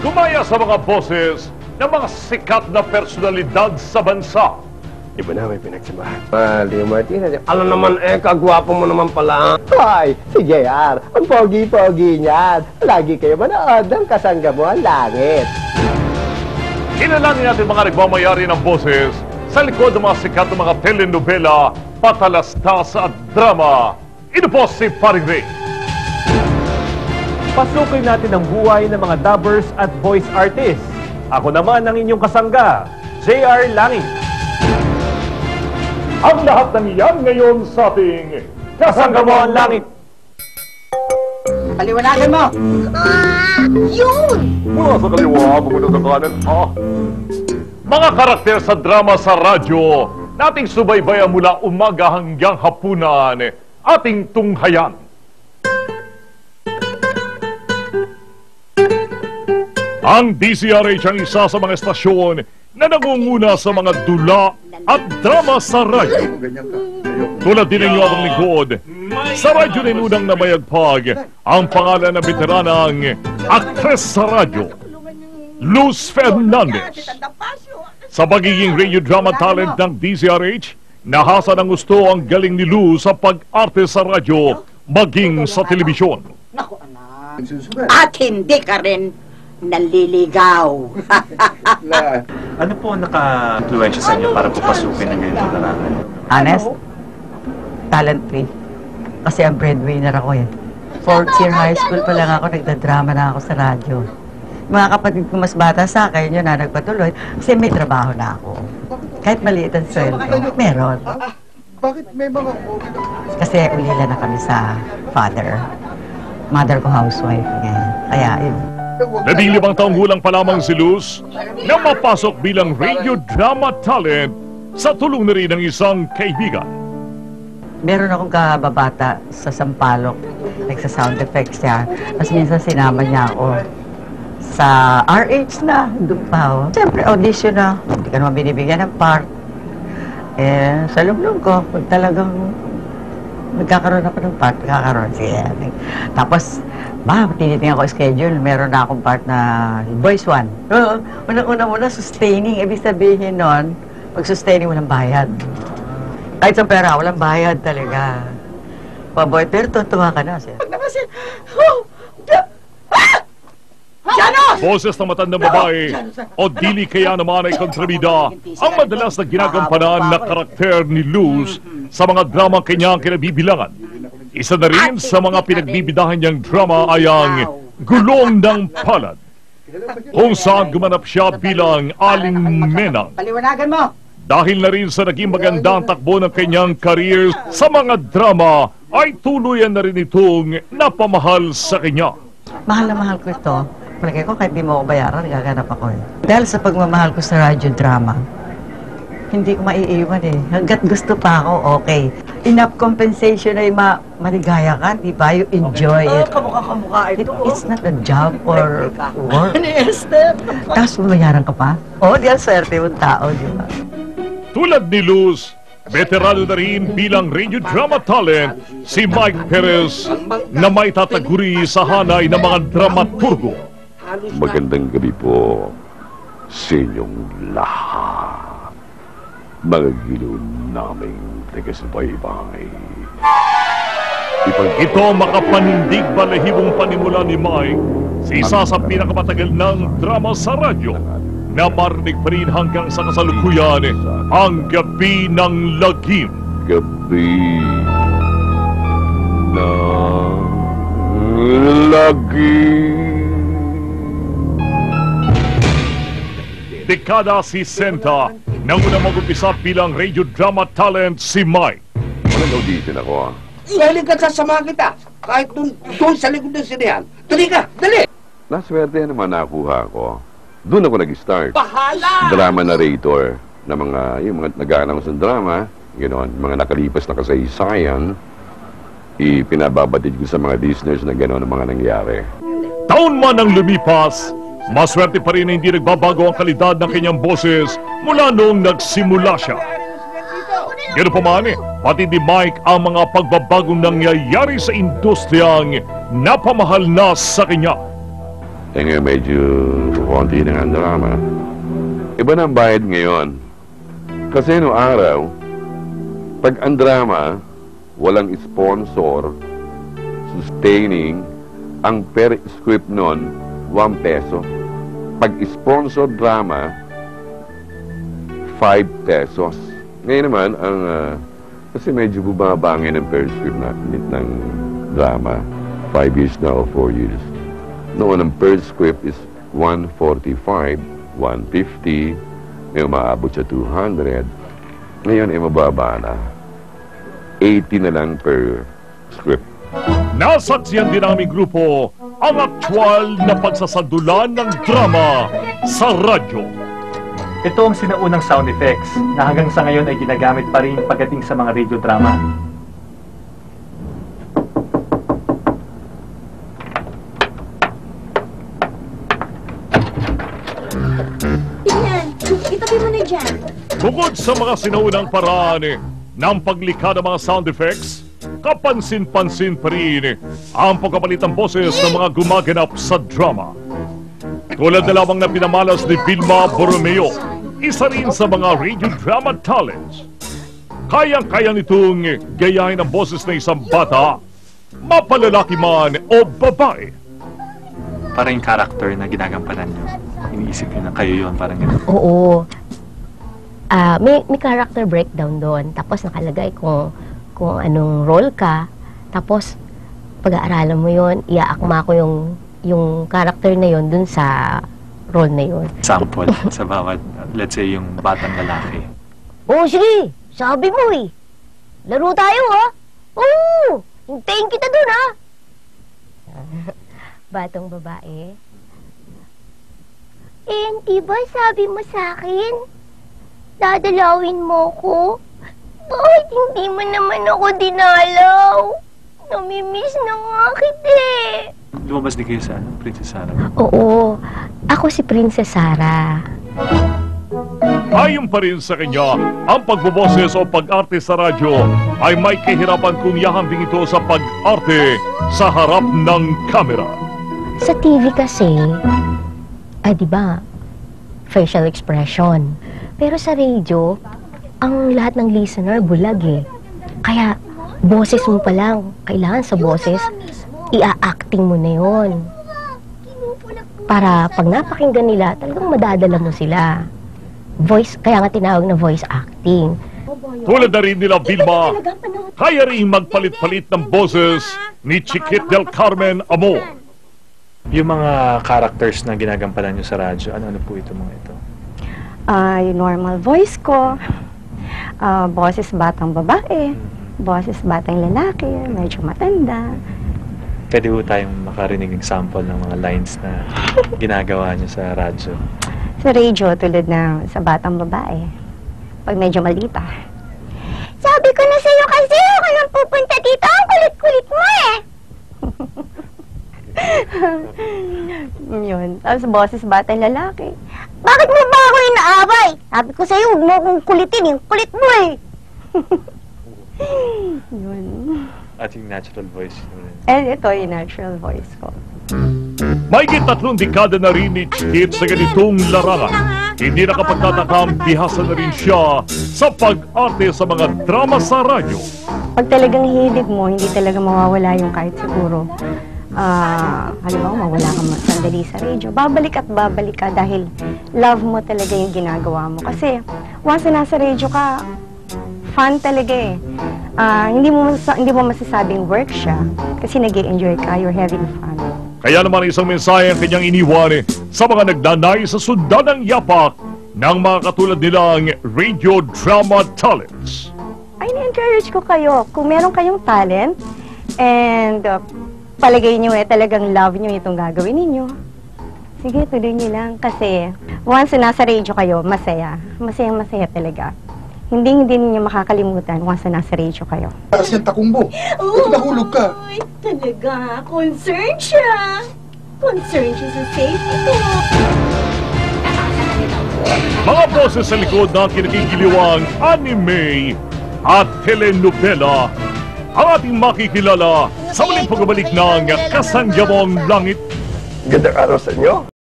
Gumaya sa mga boses ng mga sikat na personalidad sa bansa. Iba na may pinagsibahan. Leo Martinez. Alam naman kagwapo mo naman pala. Hoy, si JR. Ang pogi-pogi niyan. Lagi kayo manood ng Kasangga Mo ang Langit. Inalangin natin mga nagmamayari ng boses sa likod ng mga sikat na mga telenovela, patalastas at drama. Ito po si Paring Ray. Pasukin natin ang buhay ng mga dubbers at voice artists. Ako naman ang inyong kasangga, JR Langit. Ang lahat ng iyan ngayon sa ating Kasangga Mo ang Langit. Paliwanagan mo! Yun! Mula sa kaliwa, pumunta sa kanan. Mga karakter sa drama sa radyo, nating subaybayan mula umaga hanggang hapunan, ating tunghayan. Ang DCRH ang isa sa mga estasyon na nangunguna sa mga dula at drama sa radyo. Tulad din ninyo ang lingkod, sa radyo na unang namayagpag ang pangalan ng veteranang aktres sa radyo, Luz Fernandez. Sa pagiging radio drama talent ng DCRH, nahasa ng gusto ang galing ni Luz sa pag-arte sa radyo maging sa telebisyon. Naku, anak. At hindi ka rin naliligaw. Ano po naka-influensya sa inyo para pupasukin ng ganitong larangan? Honest? Talent free. Kasi ang breadwinner ako eh. Fourth year high school pa lang ako, nagdadrama na ako sa radyo. Mga kapatid ko mas bata sa akin, yun na nagpatuloy. Kasi may trabaho na ako. Kahit maliit ang sweldo, meron. Bakit may mga... Kasi ulila na kami sa father. Mother ko housewife ngayon. Kaya yun. 15 taong gulang pa lamang si Luz na mapasok bilang radio drama talent sa tulong na rin ng isang kaibigan. Meron akong kababata sa Sampaloc. Nagsa-sound effects siya. Tapos minsan sinama niya ako sa RH na. Doon pa ako. Siyempre, audition na. Hindi ka naman binibigyan ng part. Eh, sa loob ko, pag talagang nagkakaroon ako ng part, nagkakaroon siya. Tapos, tinitingnan ko schedule, meron na akong part na Boys 1. Unang-una muna, sustaining. Ibig sabihin nun, pag sustaining, walang bayad. Kahit sa pera, walang bayad talaga. Paboy, pero tutuwa ka na siya. Pag naman siya, Janos! Boses ng matandang babae o dili kaya naman ay kontrabida ang madalas na ginagampanan na karakter ni Luz sa mga drama kanyang kinabibilangan. Isa na rin sa mga pinagbibidahan niyang drama ay ang Gulong ng Palad, kung saan gumanap siya bilang Aling Menang. Paliwanagan mo! Dahil na rin sa naging magandang takbo ng kanyang career sa mga drama, ay tuluyan na rin itong napamahal sa kanya. Mahal na mahal ko ito. Palagay ko kahit di mo ako bayaran, nagaganap ako eh. Dahil sa pagmamahal ko sa radyo drama, hindi ko maiiwan eh. Hanggat gusto pa ako, okay. Enough compensation ay maligaya ka, di ba? You enjoy it. Kamukha ito. It's not a job or work. Tapos bumayaran ka pa? Oo, di ang swerte mong tao, di ba? Tulad ni Luz, veterano na rin bilang radio drama talent si Mike Perez na may tataguri sa hanay ng mga dramaturgo. Magandang gabi po sa inyong lahat, mga giliw naming taga-subaybay. Ito ang makapanindig balahibong panimula ni Mike sa isa sa pinakamatagal ng drama sa radyo na marinig pa rin hanggang sa kasalukuyan, ang Gabi ng Lagim. Gabi ng Lagim. Dekada 60 nang unang mag-umpisa bilang radio drama talent si Mike. Walang audition ako. Dahil ka sasama kita. Kahit doon sa likod ng sinihan. Dali ka, dali! Naswerte naman nakuha ko. Doon ako nag-start. Bahala! Drama narrator na yung mga nag-a-announce ng drama, gano'n, mga nakalipas na kasaysayan, ipinababatid ko sa mga listeners na gano'n ang mga nangyari. Taon man ang lumipas, maswerte pa rin na hindi nagbabago ang kalidad ng kanyang boses mula noong nagsimula siya. Gano'n pa man pati ni Mike ang mga pagbabagong nangyayari sa industriyang napamahal na sa kanya. ngayon medyo konti na nga ang drama. Iba na ang bayad ngayon. Kasi noong araw, pag ang drama, walang sponsor, sustaining, ang per script nun, 1 peso. Pag sponsor drama, 5 pesos. Ngayon naman, kasi medyo bumaba ngayon ang per script ng drama. 5 years na o 4 years. Noon, ang per script is 145, 150, may umaabot sa 200. Ngayon ay mababa na. 80 na lang per script. Nasaksiyan din ang aming grupo ang aktwal na pagsasandulan ng drama sa radyo. Ito ang sinaunang sound effects na hanggang sa ngayon ay ginagamit pa rin pagdating sa mga radio drama. Tingnan, itabi mo na dyan. Bukod sa mga sinaunang paraan ng paglikha ng mga sound effects, kapansin-pansin pa rin ang pagkapalit ng boses ng mga gumaganap sa drama. Tulad na lamang na pinamalas ni Vilma Borromeo, isa rin sa mga radio drama talents. Kayang-kaya nitong gayahin ang boses ng isang bata, mapalalaki man o babae. Parang yung character na ginagampanan nyo. Iniisip nyo na kayo yun, parang gano'n. Oo. May character breakdown doon. Tapos nakalagay kung anong role ka. Tapos pag-aaralan mo yon, iaakma ko yung character na yon dun sa role na yon. Sample sa bawat, let's say, yung batang lalaki. Oo, sige. Sabi mo eh. Laro tayo, ha? Oo. Hintayin kita dun, ha? Batang babae. Hindi ba sabi mo sa akin? Dadalawin mo ko? Bakit hindi mo naman ako dinalaw? Namimiss na nga kita eh. Lumabas din kayo sa Princess Sarah? Oo. Ako si Princess Sarah. Ayon pa rin sa kanya, ang pagboboses o pag-arte sa radyo ay may kahirapan kung yahambing ito sa pag-arte sa harap ng kamera. Sa TV kasi, di ba, facial expression. Pero sa radio, ang lahat ng listener bulag eh. Kaya, boses mo pa lang. Kailangan sa boses, ia-acting mo na yon. Para pag napakinggan nila, talagang madadala mo sila. Voice, kaya nga tinawag na voice acting. Tulad na rin nila Vilma, kaya rin magpalit-palit ng boses ni Chiquit del Carmen Amor. Yung mga characters na ginagampanan nyo sa radyo, ano po ito mga ito? Yung normal voice ko, boses batang babae, boses batang lalaki, medyo matanda. Pwede po tayong makarinig ng sample ng mga lines na ginagawa nyo sa radyo. Sa radio, tulad na sa batang babae, pag medyo malita. Sabi ko na sa'yo kasi, ako nang pupunta dito, ang kulit-kulit mo eh! Yun. Tapos boses batang lalaki. Bakit mo ba ako inaabay? Sabi ko sa'yo, huwag mo akong kulitin, yung kulit mo eh. Yun. At yung natural voice nyo rin. And ito yung natural voice ko. Mahigit 3 dekada na rin ni Chiquit sa ganitong larangan. Hindi nakapagtatakam, bihasa na rin siya sa pag-arte sa mga drama sa radyo. Pag talagang hilig mo, hindi talaga mawawala yung kahit siguro. Halimbawa, mawala ka sandali sa radio. Babalik at babalik ka dahil love mo talaga yung ginagawa mo. Kasi once na nasa radio ka, fun talaga eh. Hindi mo masasabing work siya kasi nag-i-enjoy ka, you're having fun. Kaya naman isang mensahe ang kanyang iniwan sa mga nagnanay sa sundan ng yapak ng mga katulad nilang radio drama talents. Ay, na-encourage ko kayo. Kung meron kayong talent and palagay nyo talagang love nyo itong gagawin ninyo, sige, tuloy nyo lang. Kasi once na nasa radio kayo, masaya. Masayang-masaya talaga. Hindi ninyo makakalimutan once na nasa radio kayo. Kasi yung takumbo. Ito nahulog ka. Ay, talaga. Concerned siya. Concerned siya sa safety ko. Mga boses sa likod ng kinakigiliwang anime at telenovela ang ating makikilala sa muling pagbabalik ng Kasangyamong Langit. Gandang araw sa inyo.